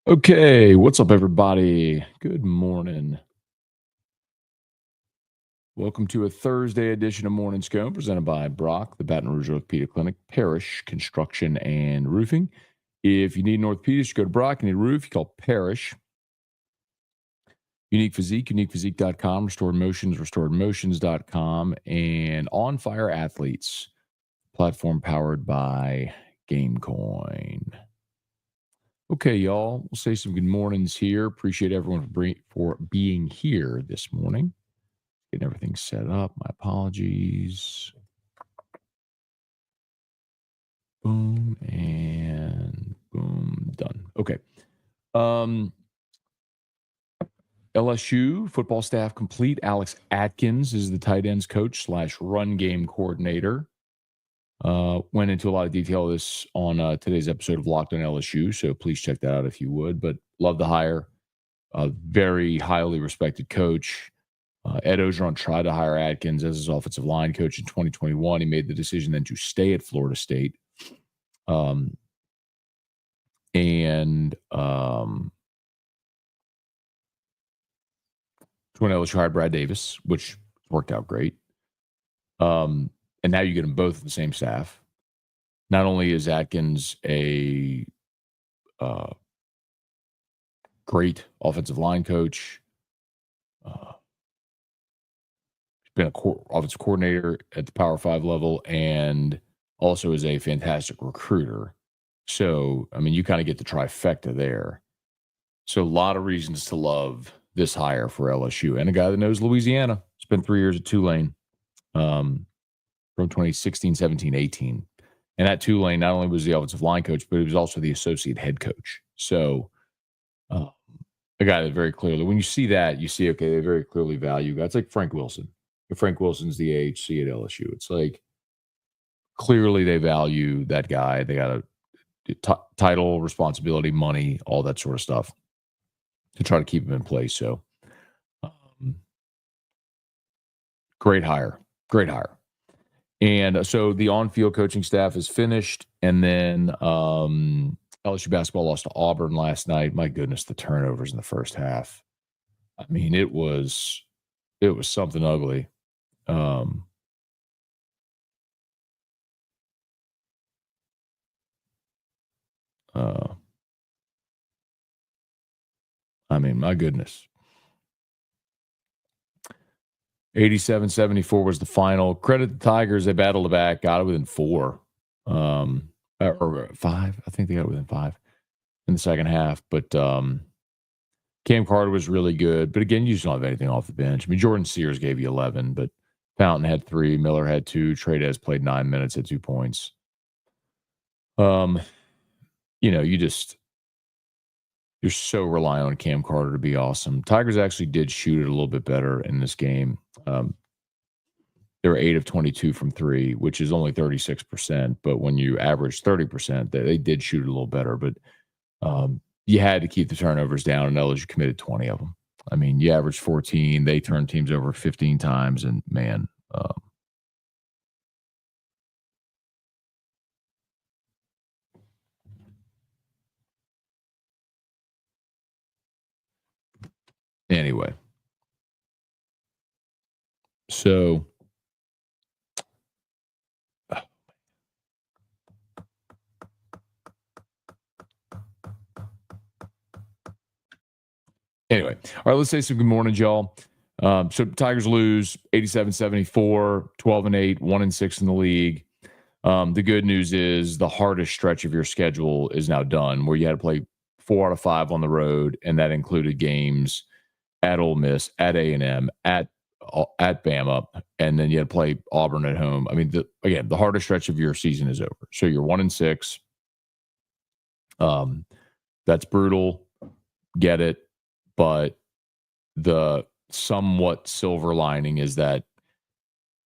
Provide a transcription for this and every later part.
Okay, what's up, everybody? Good morning. Welcome to a Thursday edition of Morning Scone presented by Brock, the Baton Rouge Orthopedic Clinic, Parish Construction and Roofing. If you need an orthopedist, you go to Brock. You need a roof, you call Parish. Unique Physique, uniquephysique.com, Restored Motions, restoredmotions.com, and On Fire Athletes, platform powered by GameCoin. Okay, y'all. We'll say some good mornings here. Appreciate everyone for being here this morning. Getting everything set up. My apologies. Boom and boom. Done. Okay. LSU football staff complete. Alex Atkins is the tight ends coach / run game coordinator. Went into a lot of detail of this on today's episode of Locked on LSU, so please check that out if you would. But love the hire. A very highly respected coach. Ed Ogeron tried to hire Atkins as his offensive line coach in 2021. He made the decision then to stay at Florida State. When LSU hired Brad Davis, which worked out great. And now you get them both at the same staff. Not only is Atkins a great offensive line coach, he's been an offensive coordinator at the Power 5 level, and also is a fantastic recruiter. So, I mean, you kind of get the trifecta there. So, a lot of reasons to love this hire for LSU. And a guy that knows Louisiana. Spent 3 years at Tulane from 2016, 17, 18. And at Tulane, not only was he the offensive line coach, but he was also the associate head coach. So, a guy that very clearly, when you see that, you see, okay, they very clearly value guys like Frank Wilson. If Frank Wilson's the AHC at LSU, it's like clearly they value that guy. They got a title, responsibility, money, all that sort of stuff to try to keep him in place. So, great hire. And so the on-field coaching staff is finished. And then LSU basketball lost to Auburn last night. My goodness, the turnovers in the first half. I mean, it was something ugly. I mean, my goodness. 87-74 was the final. Credit the Tigers. They battled it back, got it within 4. Or 5. I think they got it within 5 in the second half. But Cam Carter was really good. But again, you just don't have anything off the bench. I mean, Jordan Sears gave you 11, but Fountain had 3. Miller had 2. Trades played 9 minutes at 2 points. You're so reliant on Cam Carter to be awesome. Tigers actually did shoot it a little bit better in this game. They were 8 of 22 from 3, which is only 36%. But when you average 30%, they did shoot it a little better. But you had to keep the turnovers down, and LSU committed 20 of them. I mean, you averaged 14. They turned teams over 15 times, and man, anyway. So anyway, all right, let's say some good morning, y'all. So Tigers lose 87-74, 12-8, 1-6 in the league. The good news is the hardest stretch of your schedule is now done, where you had to play 4 out of 5 on the road, and that included games at Ole Miss, at A&M, at Bama, and then you had to play Auburn at home. I mean, the hardest stretch of your season is over. So you're 1-6. That's brutal. Get it. But the somewhat silver lining is that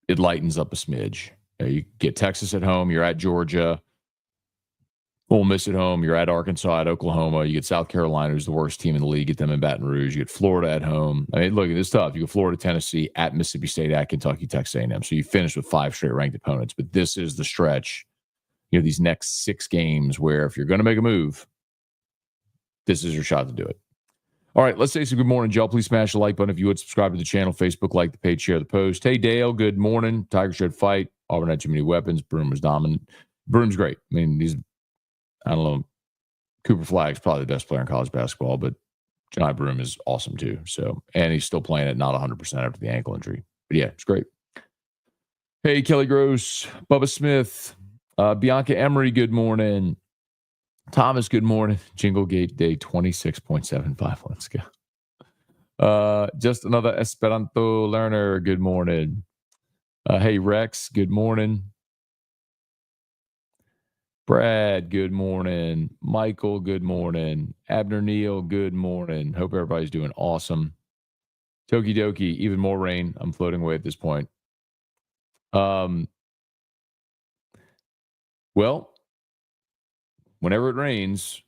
it lightens up a smidge. You get Texas at home. You're at Georgia. Ole Miss at home. You're at Arkansas, at Oklahoma. You get South Carolina, who's the worst team in the league. Get them in Baton Rouge. You get Florida at home. I mean, look, it's tough. You get Florida, Tennessee, at Mississippi State, at Kentucky, Texas A&M. So you finish with 5 straight ranked opponents. But this is the stretch, these next 6 games where if you're going to make a move, this is your shot to do it. All right, let's say some good morning, Joe. Please smash the like button if you would. Subscribe to the channel, Facebook, like the page, share the post. Hey, Dale, good morning. Tiger should fight. Auburn had too many weapons. Broom was dominant. Broom's great. I mean, I don't know. Cooper Flagg's probably the best player in college basketball, but Johni Broome is awesome too. So, and he's still playing at not 100% after the ankle injury. But yeah, it's great. Hey, Kelly Gross, Bubba Smith, Bianca Emery, good morning. Thomas, good morning. Jingle Gate Day 26.75. Let's go. Just another Esperanto learner. Good morning. Hey, Rex, good morning. Brad, good morning. Michael, good morning. Abner Neal, good morning. Hope everybody's doing awesome. Toki Doki, even more rain. I'm floating away at this point. Well, whenever it rains,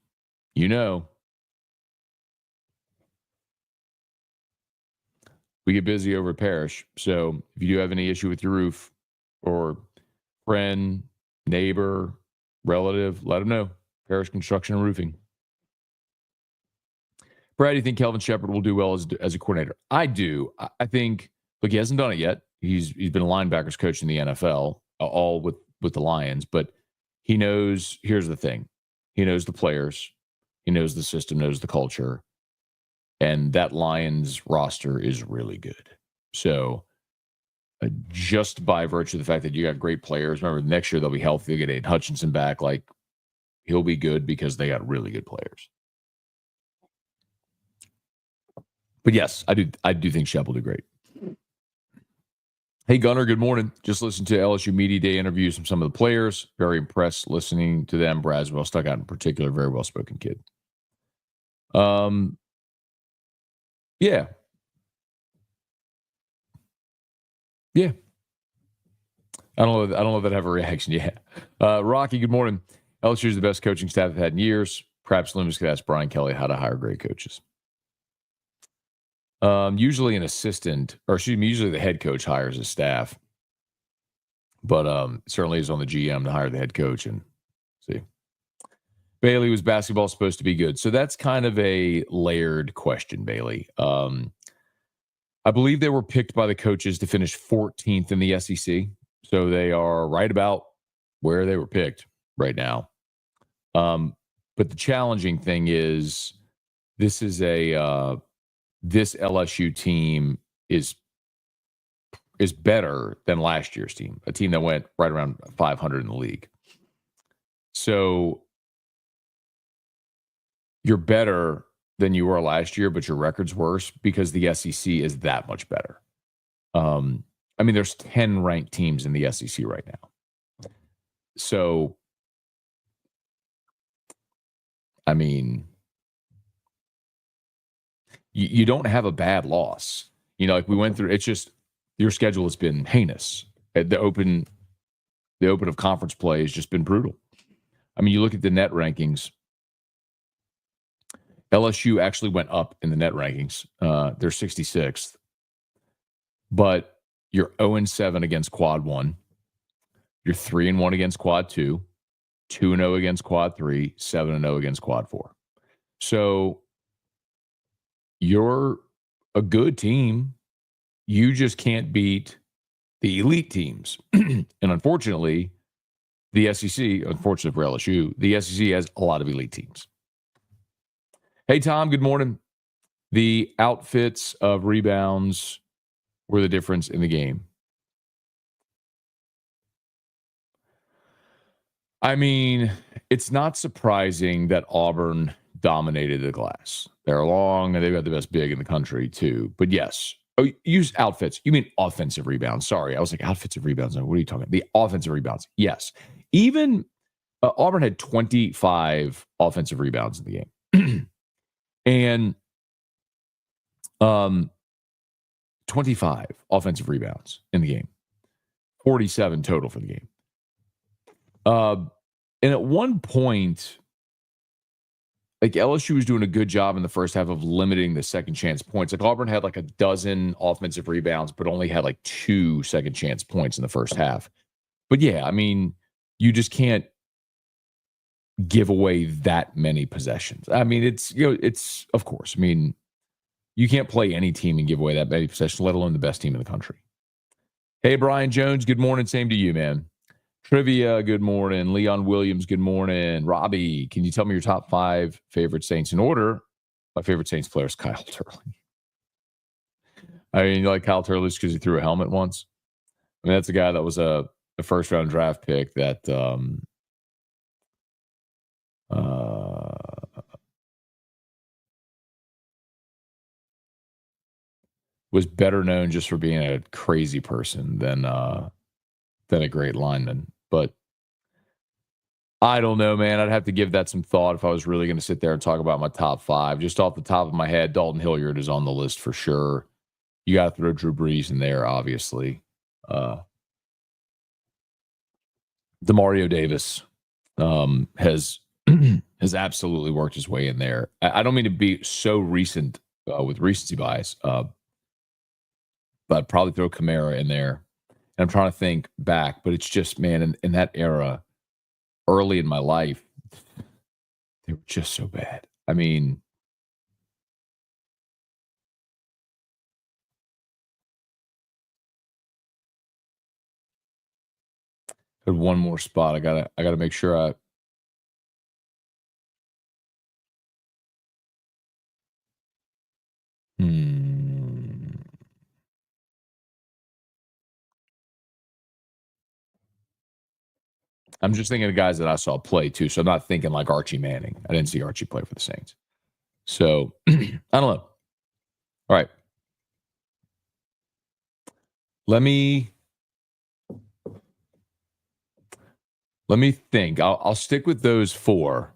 we get busy over at Parish. So if you do have any issue with your roof or friend, neighbor, relative, let them know. Parish Construction and Roofing. Brad, do you think Kelvin Shepard will do well as a coordinator? I do. I think, look, he hasn't done it yet. He's been a linebackers coach in the NFL, all with the Lions, but he knows, here's the thing. He knows the players. He knows the system, knows the culture. And that Lions roster is really good. So just by virtue of the fact that you got great players, remember next year they'll be healthy. They'll get Aiden Hutchinson back. Like, he'll be good because they got really good players. But yes, I do think Shep will do great. Hey, Gunner, good morning. Just listened to LSU Media Day interviews from some of the players. Very impressed listening to them. Braswell stuck out in particular. Very well-spoken kid. Yeah. Yeah. I don't know that I have a reaction yet. Rocky, good morning. LSU is the best coaching staff I've had in years. Perhaps Loomis could ask Brian Kelly how to hire great coaches. Usually an assistant, or usually the head coach hires his staff. But certainly is on the GM to hire the head coach and see. Bailey, was basketball supposed to be good? So that's kind of a layered question, Bailey. I believe they were picked by the coaches to finish 14th in the SEC. So they are right about where they were picked right now. But the challenging thing is this LSU team is better than last year's team, a team that went right around 500 in the league. So you're better than you were last year, but your record's worse because the SEC is that much better. I mean, there's 10 ranked teams in the SEC right now. So, I mean, you don't have a bad loss. Like we went through, it's just your schedule has been heinous. The open of conference play has just been brutal. I mean, you look at the net rankings. LSU actually went up in the net rankings. They're 66th. But you're 0-7 against quad 1. You're 3-1 against quad 2, 2-0 against quad 3, 7-0 against quad 4. So you're a good team. You just can't beat the elite teams. And unfortunately, the SEC, unfortunately for LSU, the SEC has a lot of elite teams. Hey, Tom, good morning. The outfits of rebounds were the difference in the game. I mean, it's not surprising that Auburn dominated the glass. They're long and they've got the best big in the country too. But yes, use outfits. You mean offensive rebounds. Sorry, I was like, outfits of rebounds. What are you talking about? The offensive rebounds. Yes. Even Auburn had 25 offensive rebounds in the game. And 25 offensive rebounds in the game. 47 total for the game. And at one point, like LSU was doing a good job in the first half of limiting the second chance points. Like Auburn had like a dozen offensive rebounds, but only had like 2 second chance points in the first half. But yeah, I mean, you just can't give away that many possessions. I mean, it's of course. I mean, you can't play any team and give away that many possessions, let alone the best team in the country. Hey, Brian Jones, good morning. Same to you, man. Trivia, good morning. Leon Williams, good morning. Robbie, can you tell me your top 5 favorite Saints in order? My favorite Saints player is Kyle Turley. I mean, you like Kyle Turley because he threw a helmet once? I mean, that's a guy that was a first-round draft pick that was better known just for being a crazy person than a great lineman. But I don't know, man. I'd have to give that some thought if I was really going to sit there and talk about my top 5. Just off the top of my head, Dalton Hilliard is on the list for sure. You got to throw Drew Brees in there, obviously. Demario Davis has absolutely worked his way in there. I don't mean to be so recent with recency bias, but I'd probably throw Kamara in there. And I'm trying to think back, but it's just, man, in that era, early in my life, they were just so bad. I mean, had one more spot. I gotta make sure I. I'm just thinking of guys that I saw play too. So I'm not thinking like Archie Manning. I didn't see Archie play for the Saints. So I don't know. All right. Let me think. I'll stick with those 4.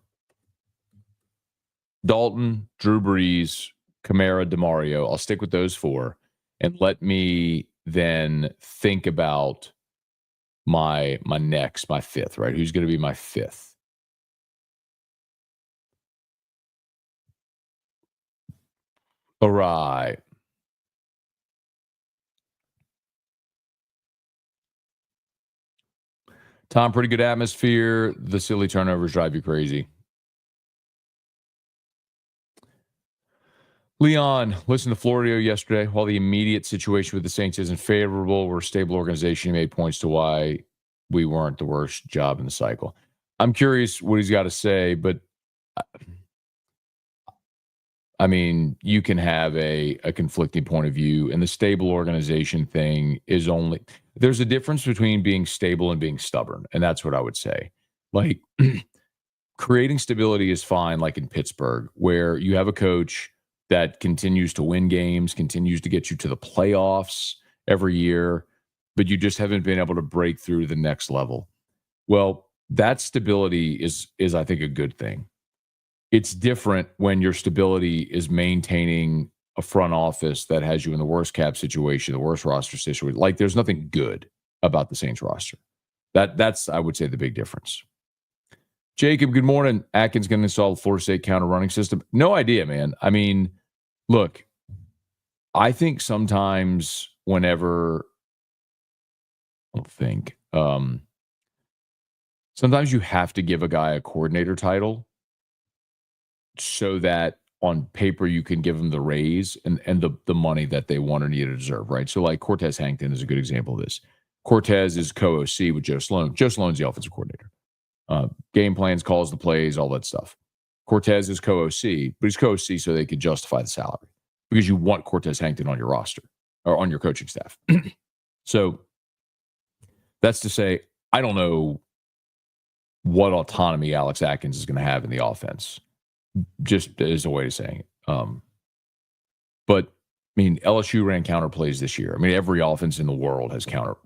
Dalton, Drew Brees, Kamara, DeMario. I'll stick with those 4. And let me then think about my 5th, right? Who's going to be my 5th? All right. Tom, pretty good atmosphere. The silly turnovers drive you crazy. Leon, listen to Florio yesterday. While the immediate situation with the Saints isn't favorable, we're a stable organization. He made points to why we weren't the worst job in the cycle. I'm curious what he's got to say, but I mean, you can have a conflicting point of view, and the stable organization thing is only there's a difference between being stable and being stubborn, and that's what I would say. Like creating stability is fine, like in Pittsburgh, where you have a coach that continues to win games, continues to get you to the playoffs every year, but you just haven't been able to break through the next level. Well, that stability is I think a good thing. It's different when your stability is maintaining a front office that has you in the worst cap situation, the worst roster situation. Like there's nothing good about the Saints roster. That's I would say the big difference. Jacob, good morning. Atkins going to install the Florida State counter running system? No idea, man. I mean, look, I think sometimes whenever sometimes you have to give a guy a coordinator title so that on paper you can give them the raise and the money that they want or need or deserve, right? So like Cortez Hankton is a good example of this. Cortez is co-OC with Joe Sloan. Joe Sloan's the offensive coordinator. Game plans, calls the plays, all that stuff. Cortez is co-OC, but he's co-OC so they could justify the salary because you want Cortez Hankton on your roster or on your coaching staff. So that's to say, I don't know what autonomy Alex Atkins is going to have in the offense. Just as a way of saying it. But I mean, LSU ran counter plays this year. I mean, every offense in the world has counter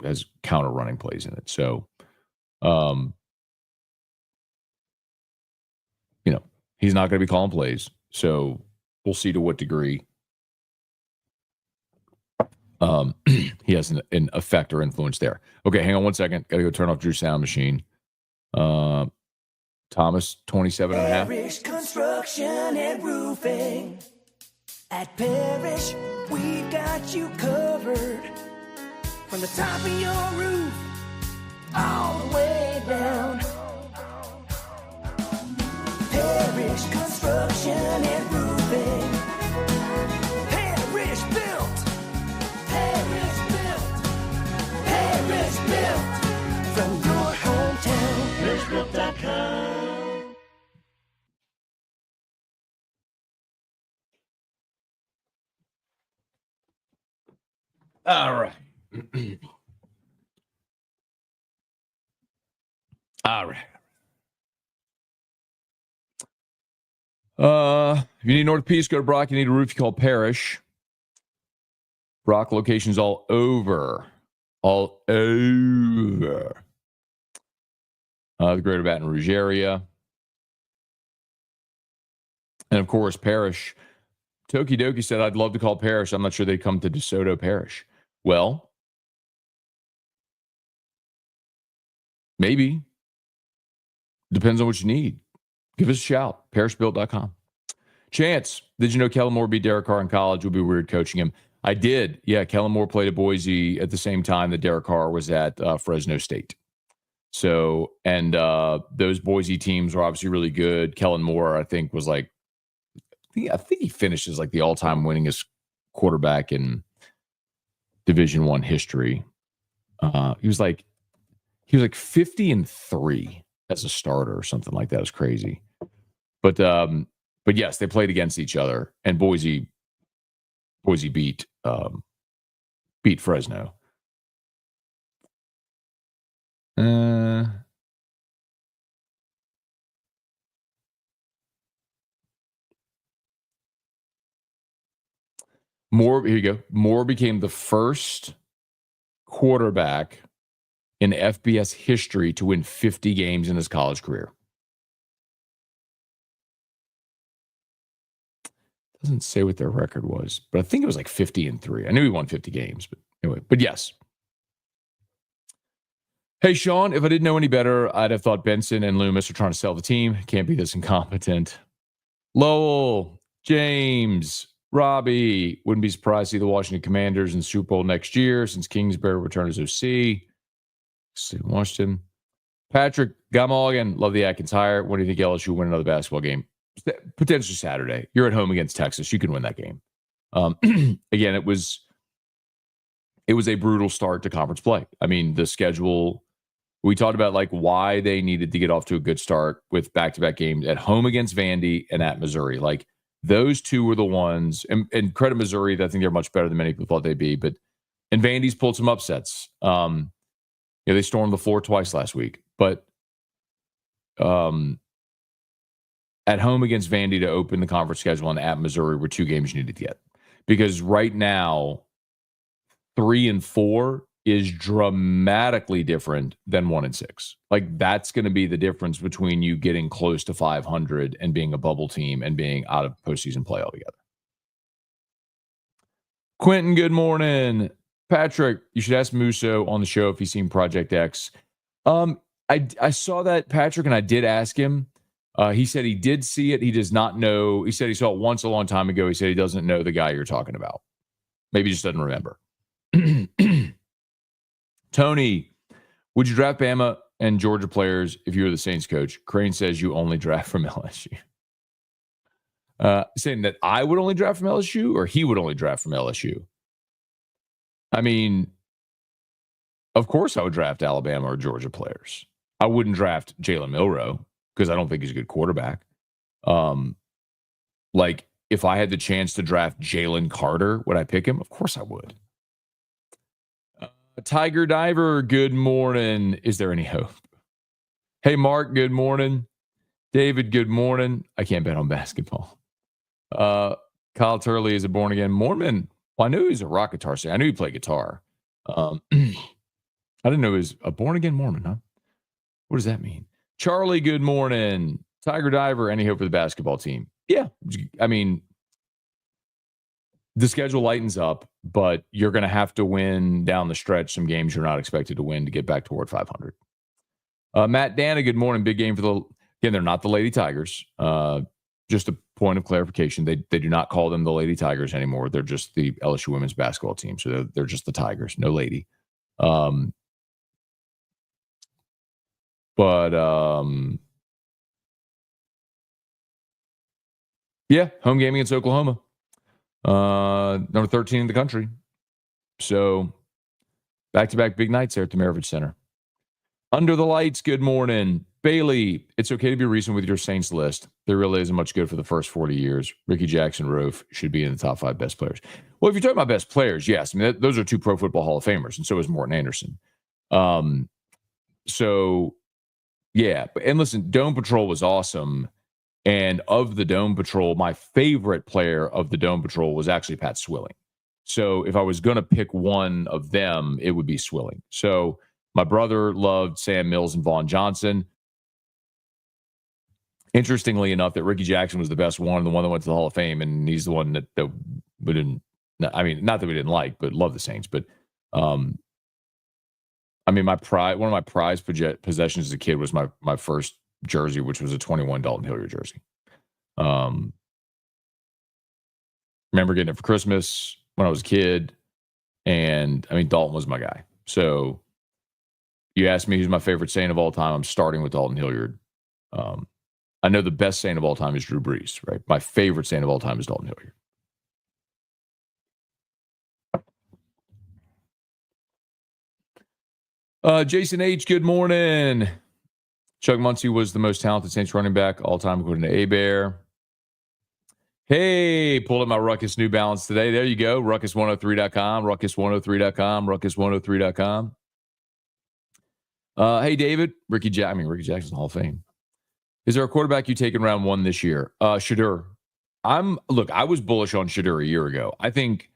running plays in it. So, he's not going to be calling plays. So we'll see to what degree he has an effect or influence there. Okay, hang on one second. Got to go turn off Drew's sound machine. Thomas, 27 and a half. Parish Construction and Roofing. At Parish, we've got you covered. From the top of your roof, all the way down. Parish Construction and Roofing. Parish Built. Parish Built. Parish Built. From your hometown. ParishBuilt.com. All right. All right. If you need North Peace, go to Brock. You need a roof, you call Parish. Brock locations all over. All over. The greater Baton Rouge area. And of course, Parish. Tokidoki said, I'd love to call Parish. I'm not sure they'd come to DeSoto Parish. Well, maybe. Depends on what you need. Give us a shout. ParishBuilt.com. Chance, did you know Kellen Moore beat Derek Carr in college? Would be weird coaching him. I did. Yeah, Kellen Moore played at Boise at the same time that Derek Carr was at Fresno State. So, and those Boise teams were obviously really good. Kellen Moore, I think, was like, I think he finished as like the all-time winningest quarterback in Division I history. He was like 50-3 as a starter or something like that. It was crazy. But yes, they played against each other, and Boise beat Fresno. Moore, here you go. Moore became the first quarterback in FBS history to win 50 games in his college career. Doesn't say what their record was, but I think it was like 50-3. I knew he won 50 games, but anyway, but yes. Hey, Sean, if I didn't know any better, I'd have thought Benson and Loomis are trying to sell the team. Can't be this incompetent. Lowell, James, Robbie, wouldn't be surprised to see the Washington Commanders in the Super Bowl next year since Kingsbury returned as OC. Washington. Patrick Gamaligan, love the Atkins hire. When do you think LSU will win another basketball game? Potentially Saturday. You're at home against Texas. You can win that game. Again, it was a brutal start to conference play. I mean, the schedule, we talked about like why they needed to get off to a good start with back-to-back games at home against Vandy and at Missouri. Like those two were the ones, and credit Missouri, I think they're much better than many people thought they'd be. And Vandy's pulled some upsets. They stormed the floor twice last week, but at home against Vandy to open the conference schedule and at Missouri were two games you needed to get. Because right now, 3 and 4 is dramatically different than 1 and 6. Like that's going to be the difference between you getting close to 500 and being a bubble team and being out of postseason play altogether. Quentin, good morning. Patrick, you should ask Musso on the show if he's seen Project X. I saw that, Patrick, and I did ask him. He said he did see it. He does not know. He said he saw it once a long time ago. He said he doesn't know the guy you're talking about. Maybe he just doesn't remember. Tony, would you draft Bama and Georgia players if you were the Saints coach? Crane says you only draft from LSU. Saying that I would only draft from LSU or he would only draft from LSU? I mean, of course I would draft Alabama or Georgia players. I wouldn't draft Jalen Milroe because I don't think he's a good quarterback. Like, if I had the chance to draft Jalen Carter, would I pick him? Of course I would. Tiger Diver, good morning. Is there any hope? Hey, Mark, good morning. David, good morning. I can't bet on basketball. Kyle Turley is a born-again Mormon. Well, I knew he was a rock guitar singer. I knew he played guitar. I didn't know he was a born-again Mormon, huh? What does that mean? Charlie, good morning. Tiger Diver, any hope for the basketball team? Yeah. I mean, the schedule lightens up, but you're going to have to win down the stretch some games you're not expected to win to get back toward 500. Matt Dana, good morning. Big game for again, they're not the Lady Tigers. Just a point of clarification. They do not call them the Lady Tigers anymore. They're just the LSU women's basketball team. So they're just the Tigers, no lady. But Yeah, home game against Oklahoma. Number 13 in the country. So back-to-back big nights there at the Maravich Center. Under the lights, good morning. Bailey, it's okay to be recent with your Saints list. There really isn't much good for the first 40 years. Ricky Jackson, Rofe should be in the top 5 best players. Well, if you're talking about best players, yes. I mean, those are 2 Pro Football Hall of Famers, and so is Morton Anderson. So, yeah. And listen, Dome Patrol was awesome. And of the Dome Patrol, my favorite player of the Dome Patrol was actually Pat Swilling. So if I was going to pick one of them, it would be Swilling. So my brother loved Sam Mills and Vaughn Johnson. Interestingly enough, that Ricky Jackson was the best one, the one that went to the Hall of Fame, and he's the one that we didn't. I mean, not that we didn't like, but love the Saints. But I mean, one of my prized possessions as a kid was my first jersey, which was a 21 Dalton Hilliard jersey. Remember getting it for Christmas when I was a kid, and I mean, Dalton was my guy. So you asked me who's my favorite Saint of all time, I'm starting with Dalton Hilliard. I know the best Saint of all time is Drew Brees, right? My favorite Saint of all time is Dalton Hilliard. Jason H., good morning. Chuck Muncie was the most talented Saints running back all time, according to A-Bear. Hey, pulled up my Ruckus New Balance today. There you go. Ruckus103.com, Ruckus103.com, Ruckus103.com. Hey, David. Ricky Jackson's in the Hall of Fame. Is there a quarterback you take in round 1 this year? Shadur. I was bullish on Shadur a year ago. I think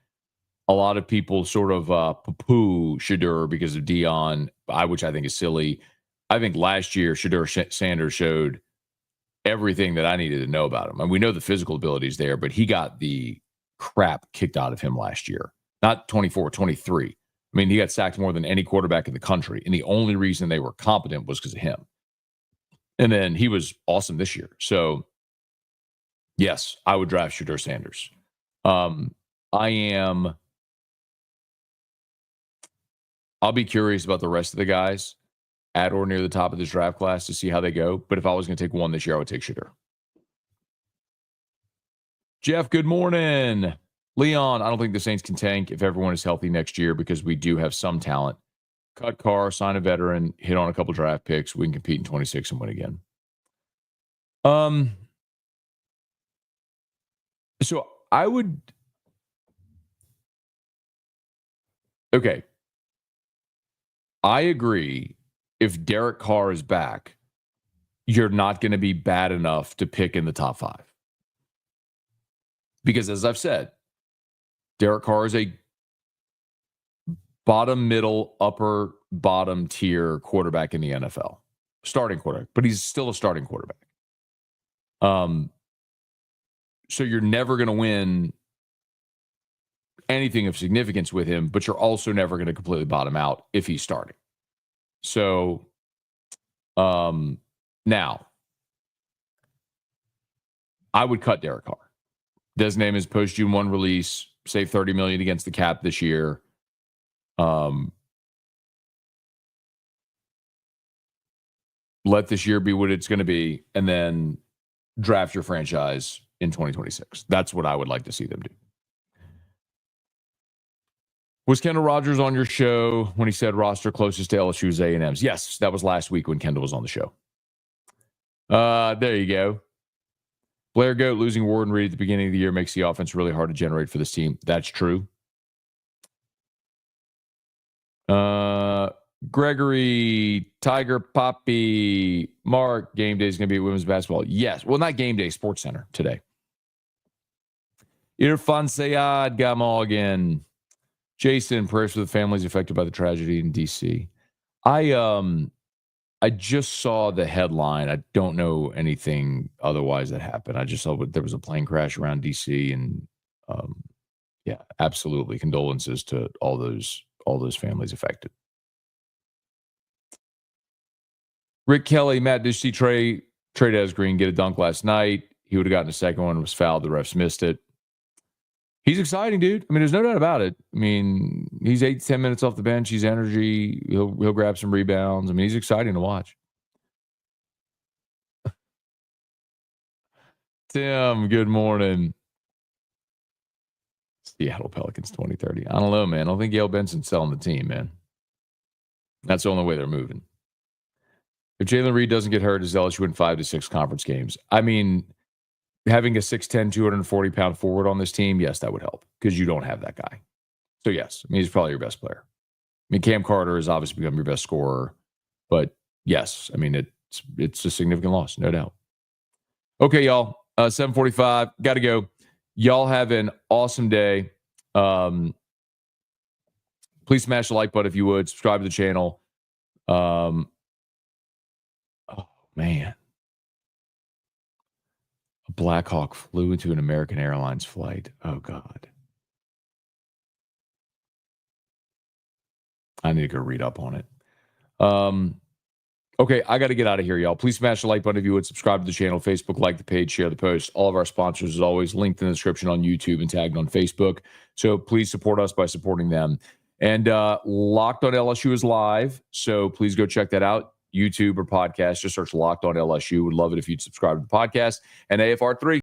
a lot of people sort of poo-poo Shadur because of Dion, which I think is silly. I think last year Shadur Sanders showed everything that I needed to know about him. And we know the physical ability is there, but he got the crap kicked out of him last year. Not 24, 23. I mean, he got sacked more than any quarterback in the country. And the only reason they were competent was because of him. And then he was awesome this year. So, yes, I would draft Shadur Sanders. I'll be curious about the rest of the guys at or near the top of this draft class to see how they go. But if I was going to take one this year, I would take Shadur. Jeff, good morning. Leon, I don't think the Saints can tank if everyone is healthy next year because we do have some talent. Cut Carr, sign a veteran, hit on a couple draft picks. We can compete in 26 and win again. So I would. Okay. I agree. If Derek Carr is back, you're not going to be bad enough to pick in the top 5. Because as I've said, Derek Carr is a bottom, middle, upper, bottom tier quarterback in the NFL. Starting quarterback, but he's still a starting quarterback. So you're never going to win anything of significance with him, but you're also never going to completely bottom out if he's starting. So now I would cut Derek Carr. Designate him as post June 1 release, save $30 million against the cap this year. Let this year be what it's going to be, and then draft your franchise in 2026. That's what I would like to see them do. Was Kendall Rogers on your show when he said roster closest to LSU's A&M's? Yes, that was last week when Kendall was on the show. There you go. Blair Goat losing Warden Reed at the beginning of the year makes the offense really hard to generate for this team. That's true. Gregory, Tiger Poppy, Mark, game day is going to be women's basketball. Yes. Well, not game day, Sports Center today. Irfan Sayad, Gamogin. Jason, prayers for the families affected by the tragedy in D.C. I just saw the headline. I don't know anything otherwise that happened. I just saw there was a plane crash around D.C. and yeah, absolutely condolences to all those families affected. Rick Kelly, Matt, did you see Trey Desgreen get a dunk last night? He would have gotten a second one, was fouled. The refs missed it. He's exciting, dude. I mean, there's no doubt about it. I mean, he's 8 to 10 minutes off the bench. He's energy. He'll grab some rebounds. I mean, he's exciting to watch. Tim, good morning. Seattle Pelicans 2030. I don't know, man. I don't think Yale Benson's selling the team, man. That's the only way they're moving. If Jalen Reed doesn't get hurt, does LSU win 5 to 6 conference games? I mean, having a 6'10", 240-pound forward on this team, yes, that would help because you don't have that guy. So, yes, I mean, he's probably your best player. I mean, Cam Carter has obviously become your best scorer. But, yes, I mean, it's a significant loss, no doubt. Okay, y'all, 7:45, got to go. Y'all have an awesome day. Please smash the like button if you would. Subscribe to the channel. Oh, man. A Black Hawk flew into an American Airlines flight. Oh, God. I need to go read up on it. Okay, I got to get out of here, y'all. Please smash the like button if you would. Subscribe to the channel, Facebook, like the page, share the post. All of our sponsors, as always, linked in the description on YouTube and tagged on Facebook. So please support us by supporting them. And Locked on LSU is live, so please go check that out. YouTube or podcast, just search Locked on LSU. Would love it if you'd subscribe to the podcast. And AFR3.